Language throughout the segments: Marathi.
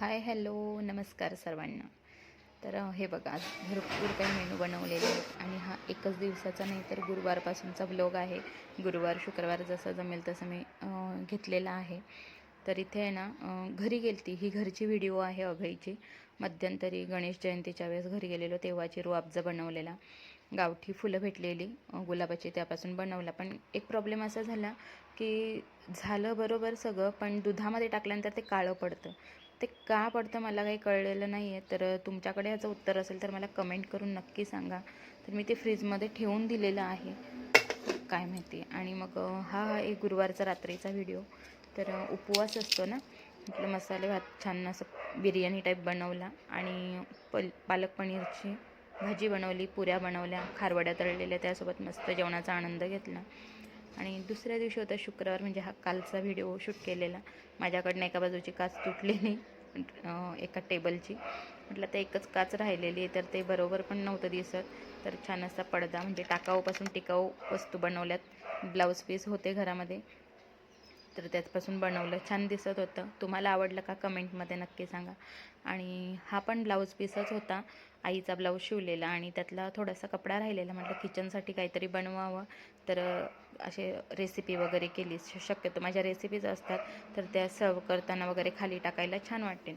हाय हॅलो नमस्कार सर्वांना. तर हे बघा, आज भरपूर काही मेनू बनवलेले आहेत आणि हा एकच दिवसाचा नाही तर गुरुवारपासूनचा व्लॉग आहे. गुरुवार शुक्रवार जसं जमेल तसं मी घेतलेला आहे. तर इथे आहे ना, घरी गेलती, ही घरची व्हिडिओ आहे अभयची. मध्यंतरी गणेश जयंतीच्या वेळेस घरी गेलेलो तेव्हाची रुआबजा बनवलेला, गावठी फुलं भेटलेली गुलाबाची, त्यापासून बनवला. पण एक प्रॉब्लेम असा झाला की झालं बरोबर सगळं, पण दुधामध्ये टाकल्यानंतर ते काळं पडतं. ते का पडतं मला काही कळलेलं नाही आहे. तर तुमच्याकडे याचं उत्तर असेल तर मला कमेंट करून नक्की सांगा. तर मी ते फ्रीजमध्ये ठेवून दिलेलं आहे, काय माहिती. आणि मग हा एक गुरुवारचा रात्रीचा व्हिडिओ. तर उपवास असतो ना, म्हटलं मसाले भात छान असं बिर्याणी टाईप बनवला आणि पालक पनीरची भाजी बनवली, पुऱ्या बनवल्या, खारवड्या तळलेल्या, त्यासोबत मस्त जेवणाचा आनंद घेतला. आणि दुसऱ्या दिवशी होता शुक्रवार, म्हणजे हा कालचा व्हिडिओ शूट केलेला. माझ्याकडनं एका बाजूची काच तुटलेली, एका टेबलची. म्हटलं तर एकच काच राहिलेली आहे, तर ते बरोबर पण नव्हतं दिसत. तर छान असा पडदा, म्हणजे टाकाऊपासून टिकाऊ वस्तू बनवल्यात. ब्लाऊज पीस होते घरामध्ये, तर त्याचपासून बनवलं, छान दिसत होतं. तुम्हाला आवडलं का कमेंटमध्ये नक्की सांगा. आणि हा पण ब्लाऊज पीसच होता, आईचा ब्लाऊज शिवलेला आणि त्यातला थोडासा कपडा राहिलेला. म्हटलं किचनसाठी काहीतरी बनवावं, तर असे रेसिपी वगैरे केली. शक्यतो माझ्या रेसिपीज असतात तर त्या सर्व करताना वगैरे खाली टाकायला छान वाटेल,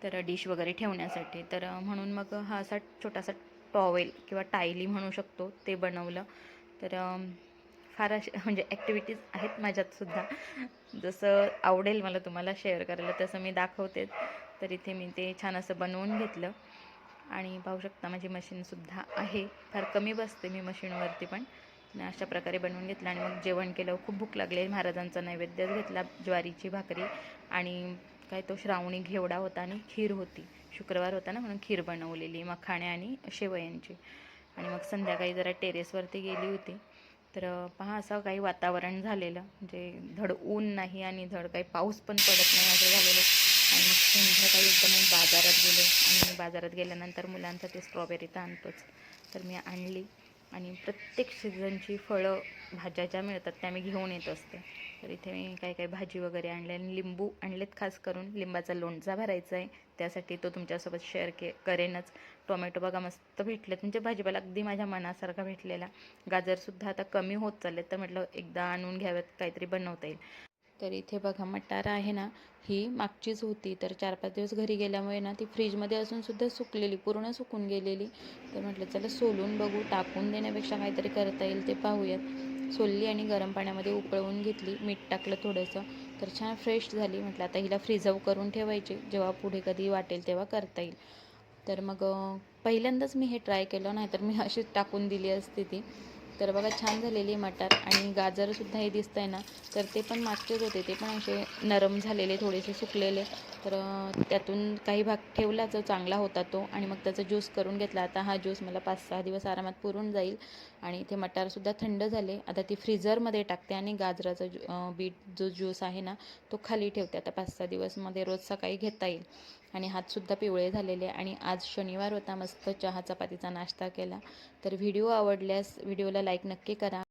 तर डिश वगैरे ठेवण्यासाठी. तर म्हणून मग हा असा छोटासा टॉवेल किंवा टायली म्हणू शकतो ते बनवलं. तर फार असे म्हणजे ॲक्टिव्हिटीज आहेत माझ्यातसुद्धा. जसं आवडेल मला तुम्हाला शेअर करायला तसं मी दाखवते. तर इथे मी ते छान असं बनवून घेतलं. आणि पाहू शकता माझी मशीनसुद्धा आहे, फार कमी बसते मी मशीनवरती, पण अशा प्रकारे बनवून घेतलं. आणि मग जेवण केलं. खूप भूक लागली, महाराजांचा नैवेद्यच घेतला, ज्वारीची भाकरी आणि काय तो श्रावणी घेवडा होता आणि खीर होती. शुक्रवार होता ना म्हणून खीर बनवलेली, मखाणे आणि शेवयांची. आणि मग संध्याकाळी जरा टेरेसवरती गेली होती. तर पहा असं काही वातावरण झालेलं, म्हणजे धड ऊन नाही आणि धड काही पाऊस पण पडत नाही असं झालेलं. आणि मग संध्याकाळी एकदम बाजारात गेले आणि बाजारात गेल्यानंतर मुलांसाठी स्ट्रॉबेरी तर आणतोच, तर मी आणली. आणि प्रत्येक सीझनची फळं भाज्या ज्या मिळतात त्या मी घेऊन येत असते. तर इथे मी काही काही भाजी वगैरे आणले आणि लिंबू आणलेत, खास करून लिंबाचा लोणचा भरायचा आहे, त्यासाठी तो तुमच्यासोबत शेअर करेनच. टोमॅटो बघा मस्त भेटलेत, म्हणजे भाजीपाला अगदी माझ्या मनासारखा भेटलेला. गाजरसुद्धा आता कमी होत चालले, तर म्हटलं एकदा आणून घ्याव्यात, काहीतरी बनवता येईल. तर इथे बघा मटार आहे ना, ही मागचीच होती, तर 4-5 दिवस घरी गेल्यामुळे ना ती फ्रीजमध्ये असूनसुद्धा सुकलेली, पूर्ण सुकून गेलेली. तर म्हटलं चला सोलून बघू, टाकून देण्यापेक्षा काहीतरी करता येईल ते पाहूयात. सोलली आणि गरम पाण्यामध्ये उकळवून घेतली, मीठ टाकलं थोडंसं, तर छान फ्रेश झाली. म्हटलं आता हिला फ्रीजव करून ठेवायची, जेव्हा पुढे कधी वाटेल तेव्हा करता येईल. तर मग पहिल्यांदाच मी हे ट्राय केलं, नाही तर मी अशीच टाकून दिली असती ती. तर बघा छान झालेली मटार. आणि गाजरसुद्धा हे दिसतं आहे ना, तर ते पण मागचेच होते, ते पण असे नरम झालेले, थोडेसे सुकलेले. तर त्यातून काही भाग ठेवला जो चांगला होता तो, आणि मग त्याचा ज्यूस करून घेतला. आता हा ज्यूस मला 5-6 दिवस आरामात पुरून जाईल. आणि इथे मटारसुद्धा थंड झाले, आता ती फ्रीझरमध्ये टाकते आणि गाजराचा बीट जो ज्यूस आहे ना तो खाली ठेवते. आता 5-6 दिवसमध्ये रोज सकाळी घेता येईल. आणि हातसुद्धा पिवळे झालेले. आणि आज शनिवार होता, मस्त चहा चपातीचा नाश्ता केला. तर व्हिडिओ आवडल्यास व्हिडिओला लाईक नक्की करा.